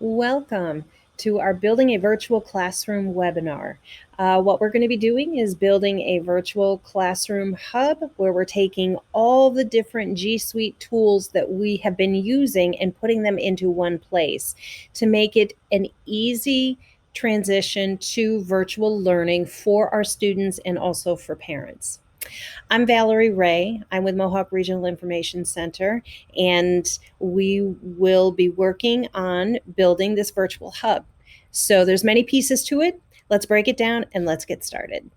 Welcome to our Building a Virtual Classroom webinar. What we're going to be doing is building a virtual classroom hub where we're taking all the different G Suite tools that we have been using and putting them into one place to make it an easy transition to virtual learning for our students and also for parents. I'm Valerie Ray. I'm with Mohawk Regional Information Center, and we will be working on building this virtual hub. So there's many pieces to it. Let's break it down and let's get started.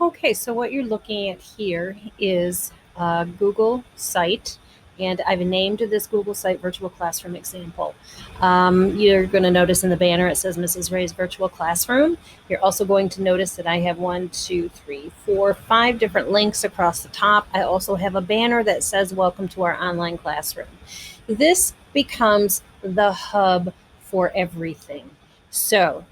Okay, so what you're looking at here is a Google site, and I've named this Google site Virtual Classroom Example. You're going to notice in the banner it says Mrs. Ray's Virtual Classroom. You're also going to notice that I have 5 different links across the top. I also have a banner that says Welcome to our online classroom. This becomes the hub for everything. So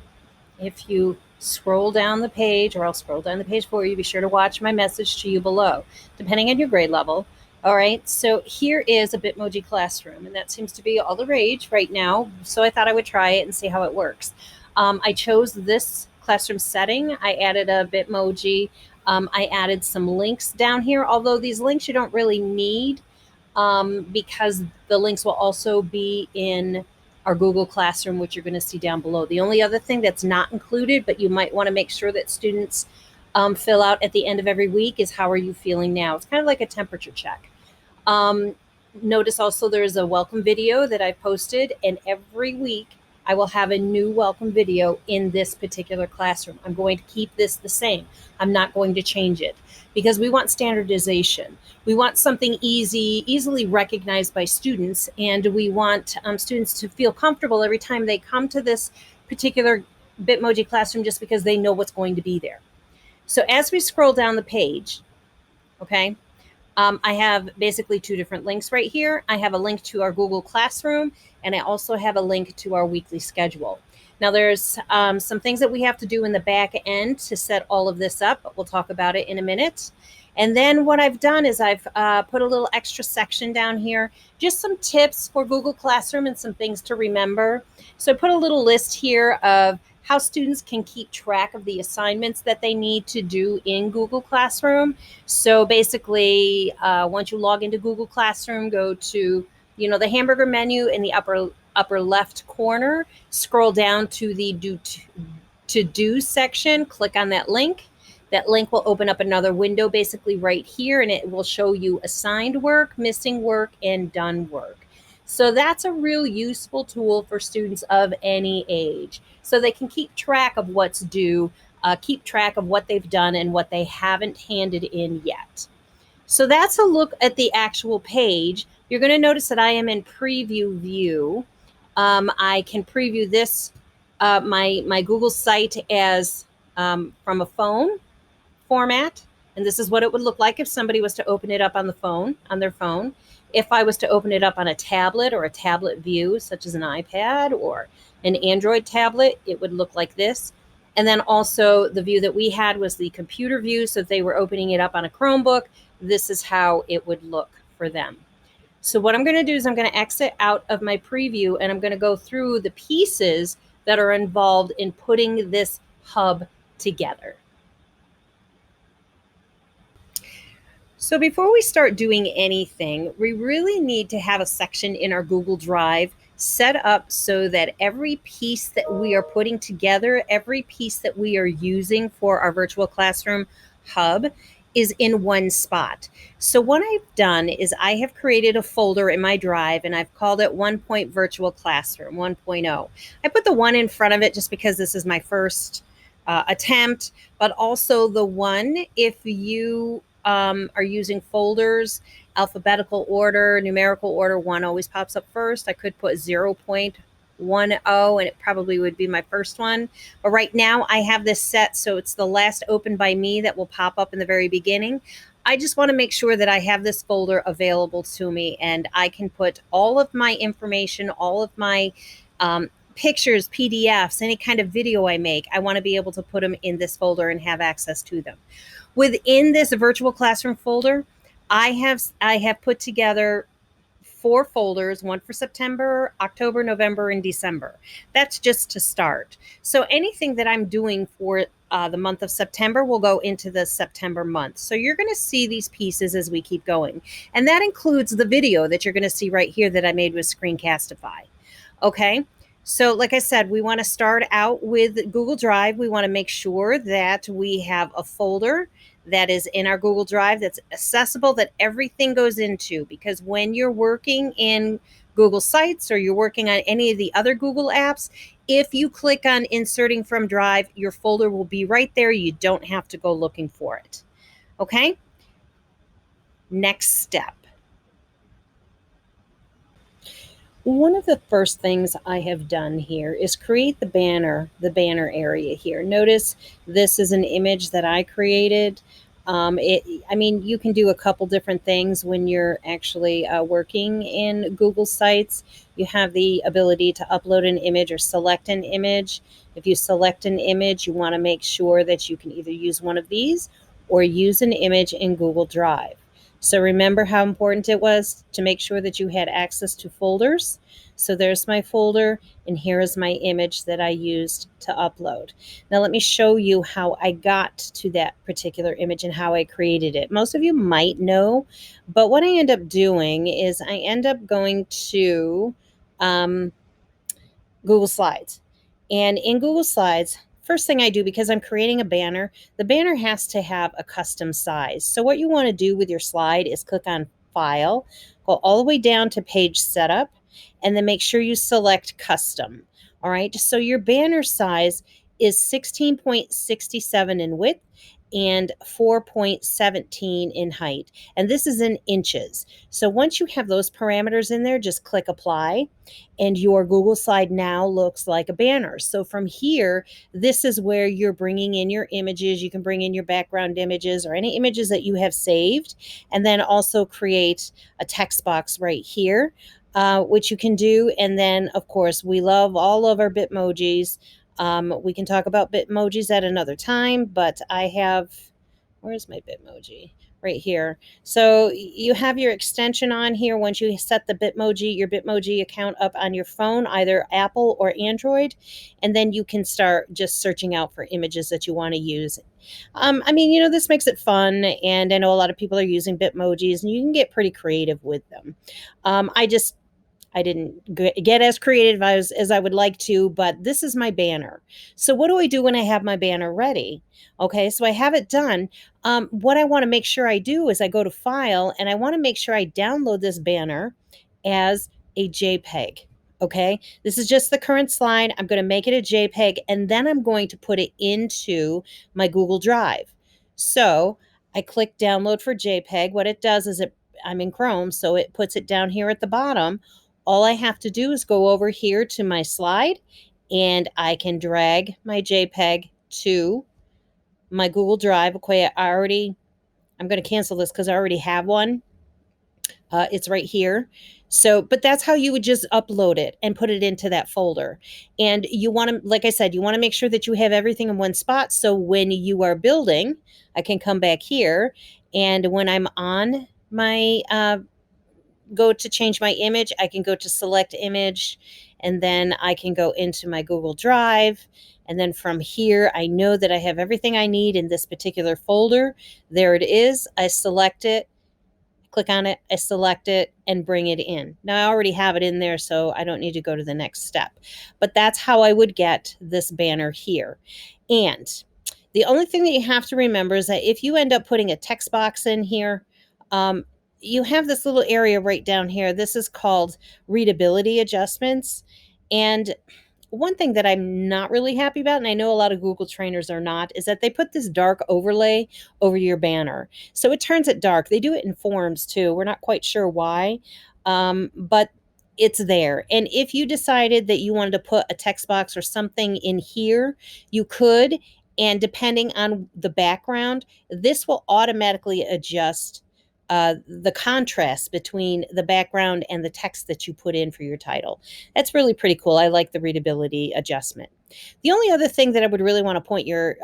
if you scroll down the page, or I'll scroll down the page for you, be sure to watch my message to you below, depending on your grade level. All right, so here is a Bitmoji classroom, and that seems to be all the rage right now, so I thought I would try it and see how it works. I chose this classroom setting. I added a Bitmoji. I added some links down here, although these links you don't really need because the links will also be in our Google Classroom, which you're going to see down below. The only other thing that's not included, but you might want to make sure that students fill out at the end of every week, is how are you feeling now? It's kind of like a temperature check. Notice also there's a welcome video that I posted, and every week I will have a new welcome video in this particular classroom. I'm going to keep this the same. I'm not going to change it because we want standardization. We want something easily recognized by students, and we want students to feel comfortable every time they come to this particular Bitmoji classroom just because they know what's going to be there. So as we scroll down the page, okay, I have basically 2 different links right here. I have a link to our Google Classroom, and I also have a link to our weekly schedule. Now there's some things that we have to do in the back end to set all of this up, but we'll talk about it in a minute. And then what I've done is I've put a little extra section down here, just some tips for Google Classroom and some things to remember. So I put a little list here of how students can keep track of the assignments that they need to do in Google Classroom. So basically, once you log into Google Classroom, go to the hamburger menu in the upper left corner, scroll down to the to do section, click on that link. That link will open up another window basically right here, and it will show you assigned work, missing work, and done work. So that's a real useful tool for students of any age. So they can keep track of what's due, keep track of what they've done and what they haven't handed in yet. So that's a look at the actual page. You're going to notice that I am in preview view. I can preview this, my Google site as from a phone format. And this is what it would look like if somebody was to open it up on their phone. If I was to open it up on a tablet or a tablet view, such as an iPad or an Android tablet, it would look like this. And then also the view that we had was the computer view. So if they were opening it up on a Chromebook, this is how it would look for them. So what I'm going to do is I'm going to exit out of my preview, and I'm going to go through the pieces that are involved in putting this hub together. So before we start doing anything, we really need to have a section in our Google Drive set up so that every piece that we are putting together, every piece that we are using for our virtual classroom hub is in one spot. So what I've done is I have created a folder in my drive, and I've called it 1 Point Virtual Classroom 1.0. I put the 1 in front of it just because this is my first attempt, but also the 1 if you are using folders, alphabetical order, numerical order, 1 always pops up first. I could put 0.10 and it probably would be my first one. But right now I have this set so it's the last opened by me that will pop up in the very beginning. I just want to make sure that I have this folder available to me and I can put all of my information, all of my pictures, PDFs, any kind of video I make. I want to be able to put them in this folder and have access to them. Within this virtual classroom folder, I have put together 4 folders, one for September, October, November, and December. That's just to start. So anything that I'm doing for the month of September will go into the September month. So you're going to see these pieces as we keep going. And that includes the video that you're going to see right here that I made with Screencastify. Okay. So, like I said, we want to start out with Google Drive. We want to make sure that we have a folder that is in our Google Drive that's accessible, that everything goes into. Because when you're working in Google Sites or you're working on any of the other Google apps, if you click on inserting from Drive, your folder will be right there. You don't have to go looking for it. Okay? Next step. One of the first things I have done here is create the banner area here. Notice this is an image that I created. I mean, you can do a couple different things when you're actually working in Google Sites. You have the ability to upload an image or select an image. If you select an image, you want to make sure that you can either use one of these or use an image in Google Drive. So remember how important it was to make sure that you had access to folders. So there's my folder, and here is my image that I used to upload. Now let me show you how I got to that particular image and how I created it. Most of you might know, but what I end up doing is I end up going to Google Slides. And in Google Slides, first thing I do, because I'm creating a banner, the banner has to have a custom size. So what you want to do with your slide is click on File, go all the way down to Page Setup, and then make sure you select Custom. All right, so your banner size is 16.67 in width and 4.17 in height. And this is in inches. So once you have those parameters in there, just click Apply, and your Google slide now looks like a banner. So from here, this is where you're bringing in your images. You can bring in your background images or any images that you have saved, and then also create a text box right here, which you can do. And then, of course, we love all of our Bitmojis. We can talk about Bitmojis at another time, but I have, where's my Bitmoji? Right here. So you have your extension on here. Once you set the Bitmoji, your Bitmoji account up on your phone, either Apple or Android, and then you can start just searching out for images that you want to use. I mean, you know, this makes it fun, and I know a lot of people are using Bitmojis, and you can get pretty creative with them. I didn't get as creative as I would like to, but this is my banner. So what do I do when I have my banner ready? Okay, so I have it done. What I want to make sure I do is I go to File, and I want to make sure I download this banner as a JPEG. Okay, this is just the current slide. I'm going to make it a JPEG, and then I'm going to put it into my Google Drive. So I click Download for JPEG. What it does is I'm in Chrome, so it puts it down here at the bottom. All I have to do is go over here to my slide, and I can drag my JPEG to my Google Drive. Okay, I'm going to cancel this because I already have one. It's right here. So, but that's how you would just upload it and put it into that folder. And you want to, like I said, you want to make sure that you have everything in one spot. So when you are building, I can come back here, and when I'm on my go to change my image, I can go to select image, and then I can go into my Google Drive. And then from here, I know that I have everything I need in this particular folder. There it is. I select it, click on it, I select it, and bring it in. Now I already have it in there, so I don't need to go to the next step. But that's how I would get this banner here. And the only thing that you have to remember is that if you end up putting a text box in here, you have this little area right down here. This is called readability adjustments. And one thing that I'm not really happy about, and I know a lot of Google trainers are not, is that they put this dark overlay over your banner. So it turns it dark. They do it in forms too. We're not quite sure why, but it's there. And if you decided that you wanted to put a text box or something in here, you could. And depending on the background, this will automatically adjust the contrast between the background and the text that you put in for your title. That's really pretty cool. I like the readability adjustment. The only other thing that I would really want to point your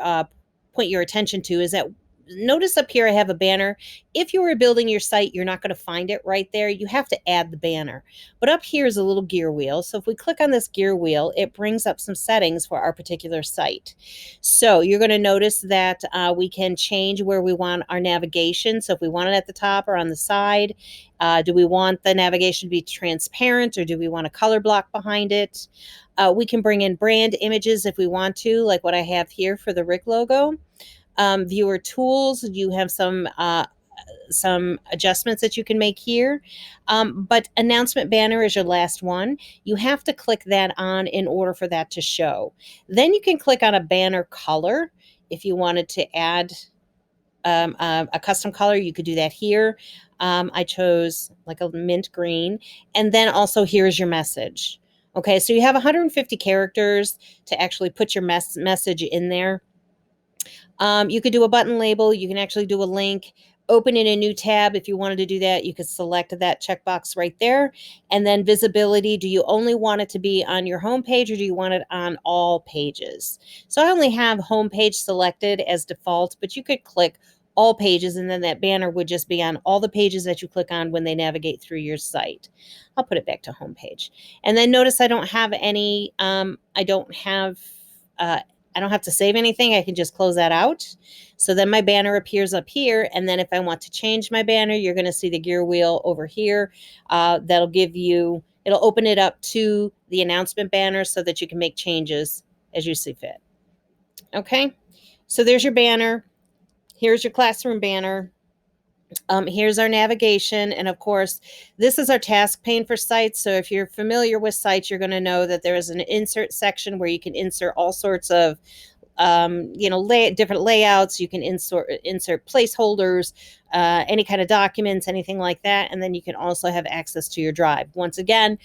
attention to is that notice up here I have a banner. If you were building your site, you're not going to find it right there. You have to add the banner. But up here is a little gear wheel. So if we click on this gear wheel, it brings up some settings for our particular site. So you're going to notice that we can change where we want our navigation. So if we want it at the top or on the side, do we want the navigation to be transparent, or do we want a color block behind it? We can bring in brand images if we want to, like what I have here for the Rick logo. Viewer tools, you have some adjustments that you can make here. But announcement banner is your last one. You have to click that on in order for that to show. Then you can click on a banner color. If you wanted to add a custom color, you could do that here. I chose like a mint green. And then also here's your message. Okay, so you have 150 characters to actually put your message in there. You could do a button label. You can actually do a link, open in a new tab. If you wanted to do that, you could select that checkbox right there. And then visibility. Do you only want it to be on your home page, or do you want it on all pages? So I only have home page selected as default, but you could click all pages, and then that banner would just be on all the pages that you click on when they navigate through your site. I'll put it back to home page. And then notice I don't have any, I don't have to save anything. I can just close that out. So then my banner appears up here. And then if I want to change my banner, you're going to see the gear wheel over here. That'll give you, it'll open it up to the announcement banner so that you can make changes as you see fit. Okay. So there's your banner. Here's your classroom banner. Here's our navigation. And of course, this is our task pane for sites. So if you're familiar with sites, you're going to know that there is an insert section where you can insert all sorts of different layouts. You can insert placeholders, any kind of documents, anything like that. And then you can also have access to your drive. Once again,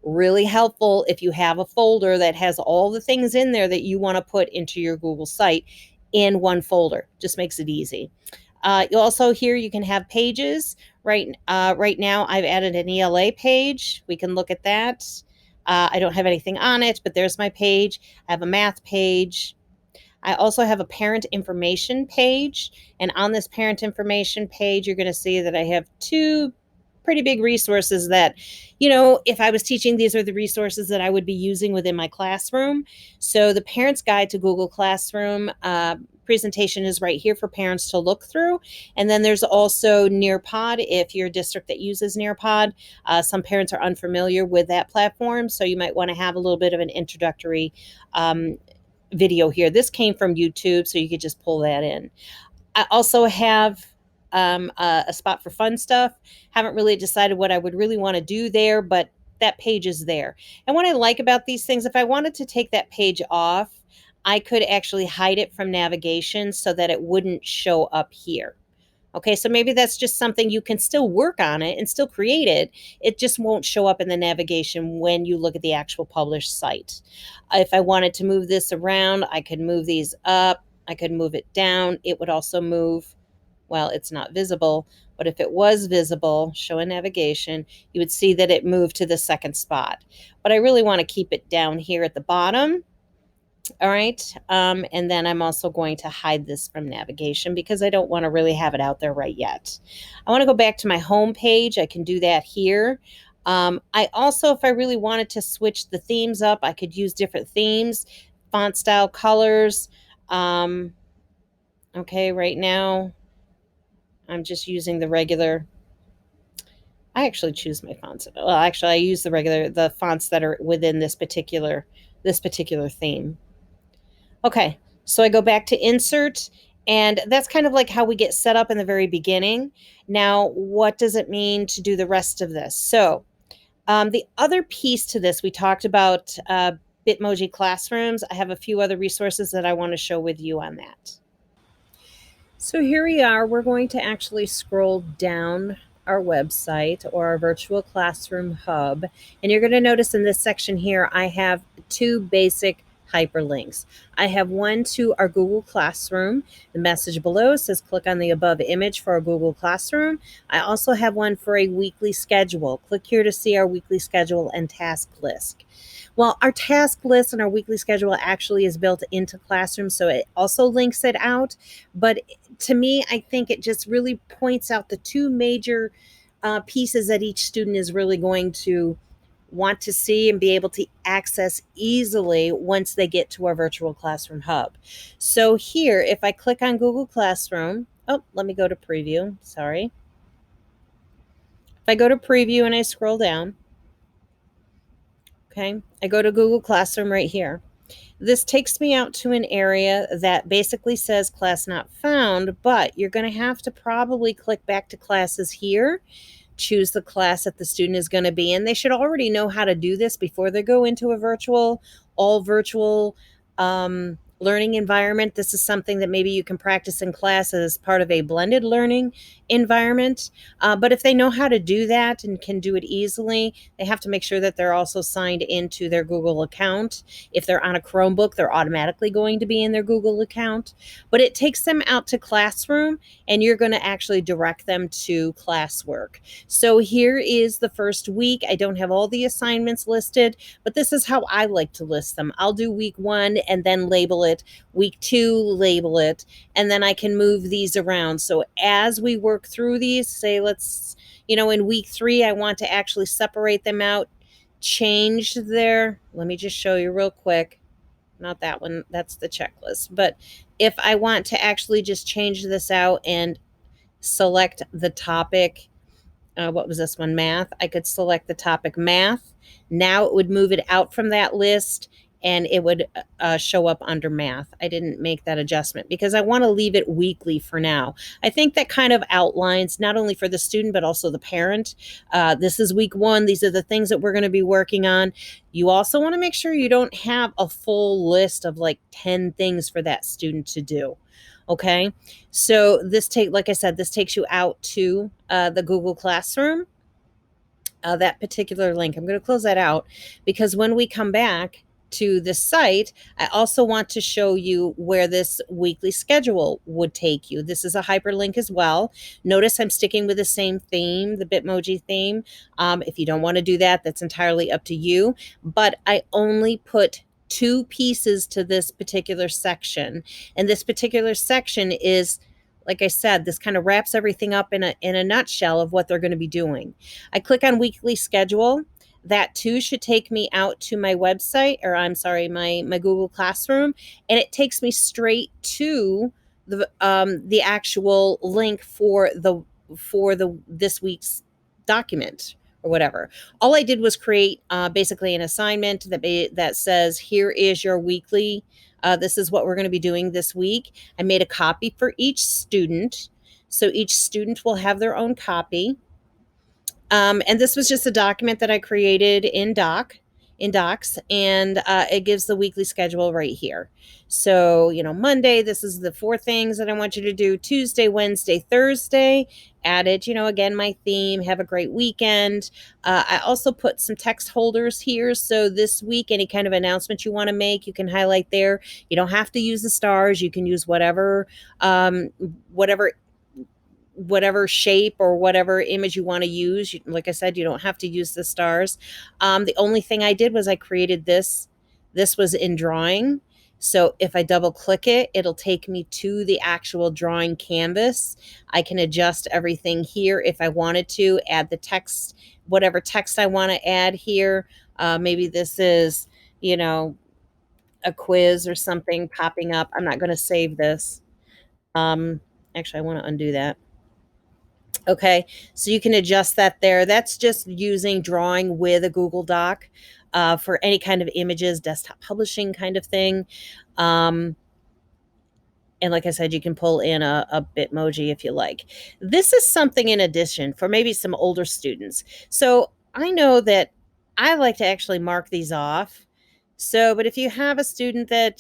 really helpful if you have a folder that has all the things in there that you want to put into your Google site in one folder. Just makes it easy. You'll also here you can have pages. Right now I've added an ELA page. We can look at that. I don't have anything on it, but there's my page. I have a math page. I also have a parent information page. And on this parent information page, you're going to see that I have two pretty big resources that, if I was teaching, these are the resources that I would be using within my classroom. So the Parent's Guide to Google Classroom presentation is right here for parents to look through. And then there's also Nearpod if you're a district that uses Nearpod. Some parents are unfamiliar with that platform, so you might want to have a little bit of an introductory video here. This came from YouTube, so you could just pull that in. I also have a spot for fun stuff. Haven't really decided what I would really want to do there, but that page is there. And what I like about these things, if I wanted to take that page off, I could actually hide it from navigation so that it wouldn't show up here. Okay, so maybe that's just something you can still work on it and still create it. It just won't show up in the navigation when you look at the actual published site. If I wanted to move this around, I could move these up. I could move it down. It would also move. Well, it's not visible, but if it was visible, show a navigation, you would see that it moved to the second spot. But I really want to keep it down here at the bottom. All right. And then I'm also going to hide this from navigation because I don't want to really have it out there right yet. I want to go back to my home page. I can do that here. I also, if I really wanted to switch the themes up, I could use different themes, font style, colors. Okay, right now I'm just using the regular. I actually choose my fonts. Well, actually, I use the fonts that are within this particular theme. Okay, so I go back to insert, and that's kind of like how we get set up in the very beginning. Now, what does it mean to do the rest of this? So the other piece to this, we talked about Bitmoji classrooms. I have a few other resources that I want to show with you on that. So here we are. We're going to actually scroll down our website or our virtual classroom hub. And you're going to notice in this section here, I have two basic hyperlinks. I have one to our Google Classroom. The message below says click on the above image for our Google Classroom. I also have one for a weekly schedule. Click here to see our weekly schedule and task list. Well, our task list and our weekly schedule actually is built into Classroom, so it also links it out. But to me, I think it just really points out the two major pieces that each student is really going to want to see and be able to access easily once they get to our virtual classroom hub. So here, if I click on Google Classroom, oh, let me go to preview, sorry. If I go to preview and I scroll down, okay, I go to Google Classroom right here. This takes me out to an area that basically says class not found, but you're going to have to probably click back to classes here, choose the class that the student is going to be in. They should already know how to do this before they go into a all virtual learning environment. This is something that maybe you can practice in class as part of a blended learning environment. But if they know how to do that and can do it easily, they have to make sure that they're also signed into their Google account. If they're on a Chromebook, they're automatically going to be in their Google account. But it takes them out to Classroom, and you're going to actually direct them to classwork. So here is the first week. I don't have all the assignments listed, but this is how I like to list them. I'll do week 1 and then label it, week 2, label it, and then I can move these around. So as we work through these, say let's, in week 3, I want to actually separate them out, change let me just show you real quick. Not that one, that's the checklist. But if I want to actually just change this out and select the topic, what was this one? Math. I could select the topic math. Now it would move it out from that list and it would show up under math. I didn't make that adjustment because I want to leave it weekly for now. I think that kind of outlines not only for the student, but also the parent. This is week 1. These are the things that we're going to be working on. You also want to make sure you don't have a full list of like 10 things for that student to do. Okay. So like I said, this takes you out to the Google Classroom, that particular link. I'm going to close that out because when we come back to the site, I also want to show you where this weekly schedule would take you. This is a hyperlink as well. Notice I'm sticking with the same theme, the Bitmoji theme. If you don't want to do that, that's entirely up to you. But I only put 2 pieces to this particular section. And this particular section is, like I said, this kind of wraps everything up in a nutshell of what they're going to be doing. I click on weekly schedule. That too should take me out to my website, or I'm sorry, my Google Classroom, and it takes me straight to the actual link for the this week's document or whatever. All I did was create basically an assignment that says, here is your weekly. This is what we're going to be doing this week. I made a copy for each student. So each student will have their own copy. And this was just a document that I created in Docs, and it gives the weekly schedule right here. So, Monday, this is the 4 things that I want you to do. Tuesday, Wednesday, Thursday, added, again, my theme, have a great weekend. I also put some text holders here. So this week, any kind of announcement you want to make, you can highlight there. You don't have to use the stars. You can use whatever shape or whatever image you want to use. Like I said, you don't have to use the stars. The only thing I did was I created this. This was in drawing. So if I double click it, it'll take me to the actual drawing canvas. I can adjust everything here if I wanted to, add the text, whatever text I want to add here. Maybe this is, a quiz or something popping up. I'm not going to save this. Actually, I want to undo that. Okay, so you can adjust that there. That's just using drawing with a Google Doc for any kind of images, desktop publishing kind of thing. And like I said, you can pull in a Bitmoji if you like. This is something in addition for maybe some older students. So I know that I like to actually mark these off. So, but if you have a student that,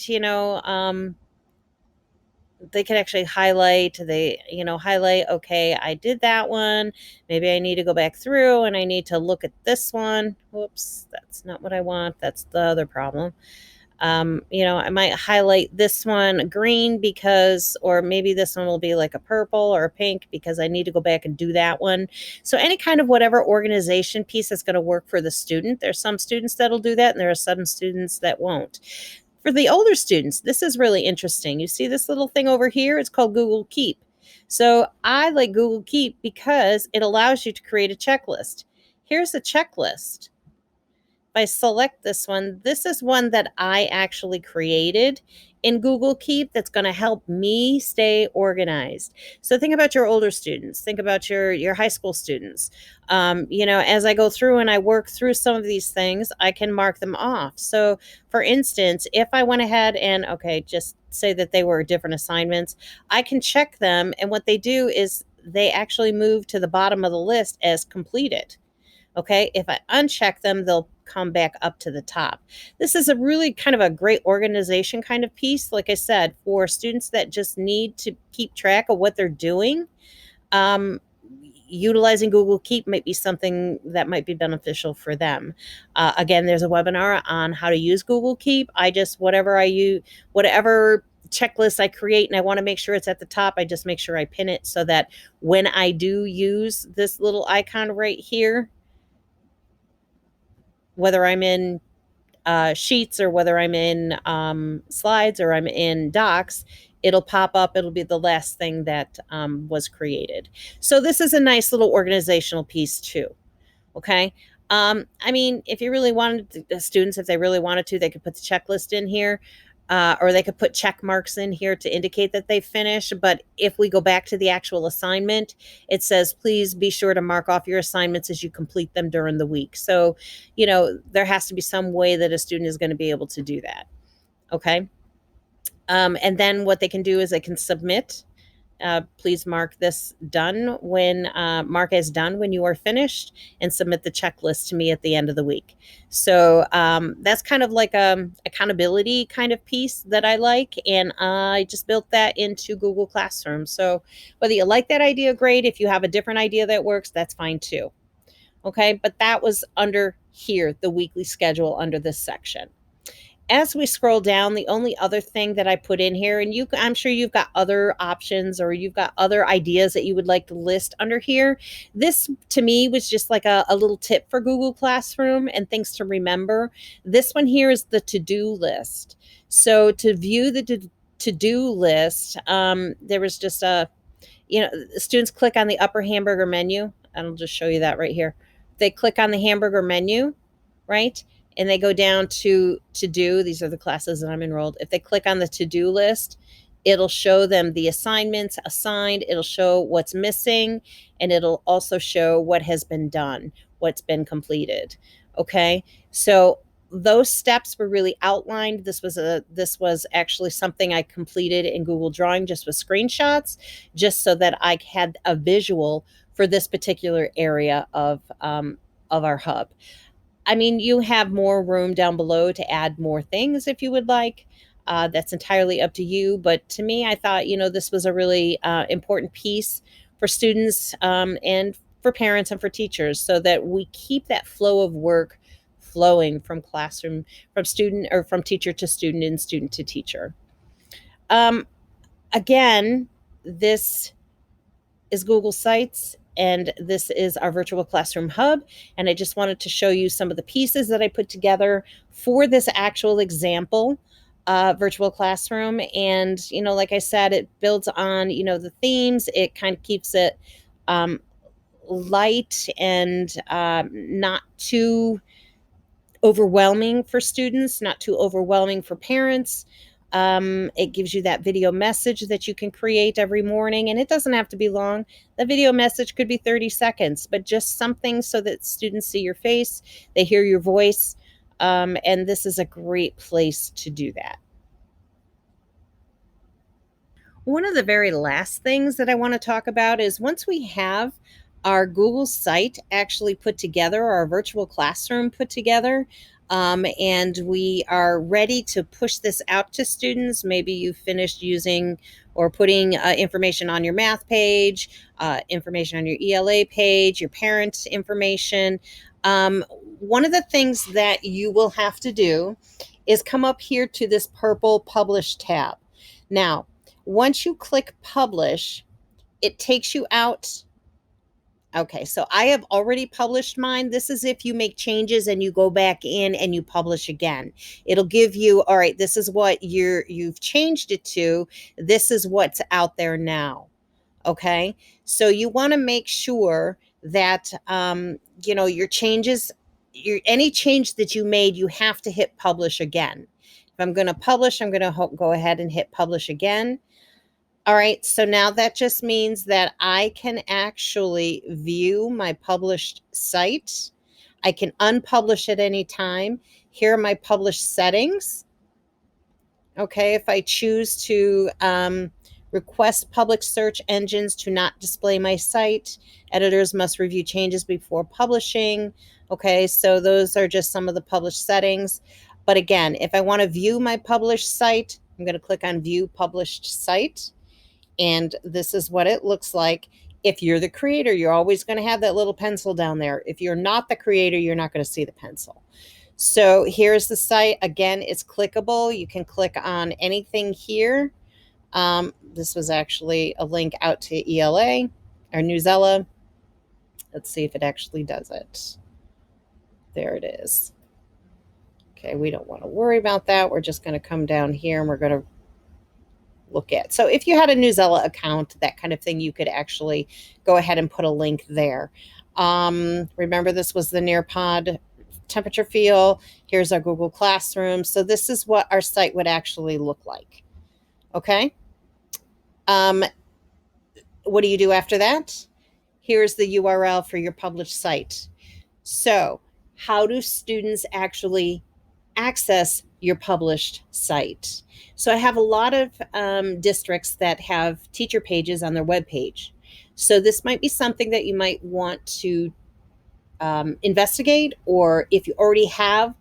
they can actually highlight, okay, I did that one. Maybe I need to go back through and I need to look at this one. Whoops, that's not what I want. That's the other problem. I might highlight this one green or maybe this one will be like a purple or a pink because I need to go back and do that one. So any kind of whatever organization piece that's going to work for the student. There's some students that'll do that and there are some students that won't. For the older students, this is really interesting. You see this little thing over here? It's called Google Keep. So I like Google Keep because it allows you to create a checklist. Here's a checklist. If I select this one, this is one that I actually created in Google Keep that's going to help me stay organized. So think about your older students, think about your high school students. As I go through and I work through some of these things, I can mark them off. So for instance, if I went ahead and, okay, just say that they were different assignments, I can check them. And what they do is they actually move to the bottom of the list as completed. Okay, if I uncheck them, they'll come back up to the top. This is a really kind of a great organization kind of piece, like I said, for students that just need to keep track of what they're doing. Um, Utilizing Google Keep might be something that might be beneficial for them. Again, there's a webinar on how to use Google Keep. I just, whatever I use, whatever checklist I create and I want to make sure it's at the top, I just make sure I pin it so that when I do use this little icon right here, whether I'm in Sheets or whether I'm in Slides or I'm in Docs, it'll pop up. It'll be the last thing that was created. So this is a nice little organizational piece too. Okay. I mean, if you really wanted the students, if they really wanted to, they could put the checklist in here. Or they could put check marks in here to indicate that they finished. But if we go back to the actual assignment, it says, please be sure to mark off your assignments as you complete them during the week. So, there has to be some way that a student is going to be able to do that. Okay. And then what they can do is they can submit. Please mark this done when mark as done when you are finished and submit the checklist to me at the end of the week. So that's kind of like a accountability kind of piece that I like, and I just built that into Google Classroom. So whether you like that idea, great. If you have a different idea that works, that's fine too. Okay, but that was under here, the weekly schedule under this section. As we scroll down, the only other thing that I put in here, and I'm sure you've got other options or you've got other ideas that you would like to list under here. This to me was just like a little tip for Google Classroom and things to remember. This one here is the to-do list. So to view the to-do list, there was just students click on the upper hamburger menu. And I'll just show you that right here. They click on the hamburger menu, right? And they go down to do. These are the classes that I'm enrolled. If they click on the to-do list, it'll show them the assignments assigned. It'll show what's missing, and it'll also show what has been done, what's been completed. Okay, so those steps were really outlined. This was actually something I completed in Google Drawing just with screenshots, just so that I had a visual for this particular area of our hub. I mean, you have more room down below to add more things if you would like. That's entirely up to you. But to me, I thought, this was a really important piece for students and for parents and for teachers so that we keep that flow of work flowing from classroom, from student or from teacher to student and student to teacher. Again, this is Google Sites, and this is our virtual classroom hub. And I just wanted to show you some of the pieces that I put together for this actual example virtual classroom. And, like I said, it builds on, the themes. It kind of keeps it light and not too overwhelming for students, not too overwhelming for parents. It gives you that video message that you can create every morning, and it doesn't have to be long. The video message could be 30 seconds, but just something so that students see your face, they hear your voice, and this is a great place to do that. One of the very last things that I want to talk about is once we have our Google site actually put together, our virtual classroom put together, and we are ready to push this out to students. Maybe you finished using or putting information on your math page, information on your ELA page, your parent information. One of the things that you will have to do is come up here to this purple Publish tab. Now, once you click Publish, it takes you out. Okay, so I have already published mine. This is if you make changes and you go back in and you publish again. It'll give you, all right, this is what you've changed it to. This is what's out there now. Okay, so you want to make sure that your changes, your any change that you made, you have to hit publish again. If I'm going to publish, I'm going to go ahead and hit publish again. All right, so now that just means that I can actually view my published site. I can unpublish at any time. Here are my published settings. Okay, if I choose to request public search engines to not display my site, editors must review changes before publishing. Okay, so those are just some of the published settings. But again, if I want to view my published site, I'm going to click on View Published Site. And this is what it looks like. If you're the creator, you're always going to have that little pencil down there. If you're not the creator, you're not going to see the pencil. So here's the site. Again, it's clickable. You can click on anything here. This was actually a link out to ELA or Newsella. Let's see if it actually does it. There it is. Okay, we don't want to worry about that. We're just going to come down here and we're going to look at. So if you had a Newsella account, that kind of thing, you could actually go ahead and put a link there. Remember, this was the Nearpod temperature feel. Here's our Google Classroom. So this is what our site would actually look like. Okay. What do you do after that? Here's the URL for your published site. So how do students actually access your published site? So I have a lot of districts that have teacher pages on their webpage. So this might be something that you might want to investigate, or if you already have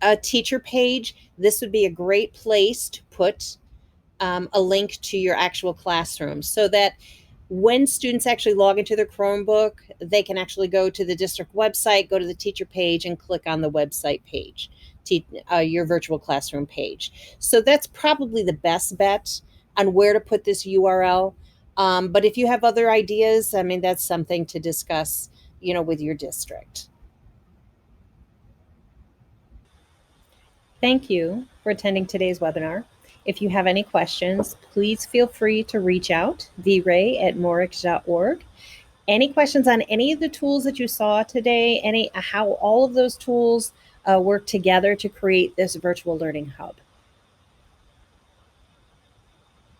a teacher page, this would be a great place to put a link to your actual classroom so that when students actually log into their Chromebook, they can actually go to the district website, go to the teacher page, and click on the website page, your virtual classroom page. So that's probably the best bet on where to put this URL. But if you have other ideas, I mean, that's something to discuss, with your district. Thank you for attending today's webinar. If you have any questions, please feel free to reach out, vray@morix.org. Any questions on any of the tools that you saw today, how all of those tools work together to create this virtual learning hub?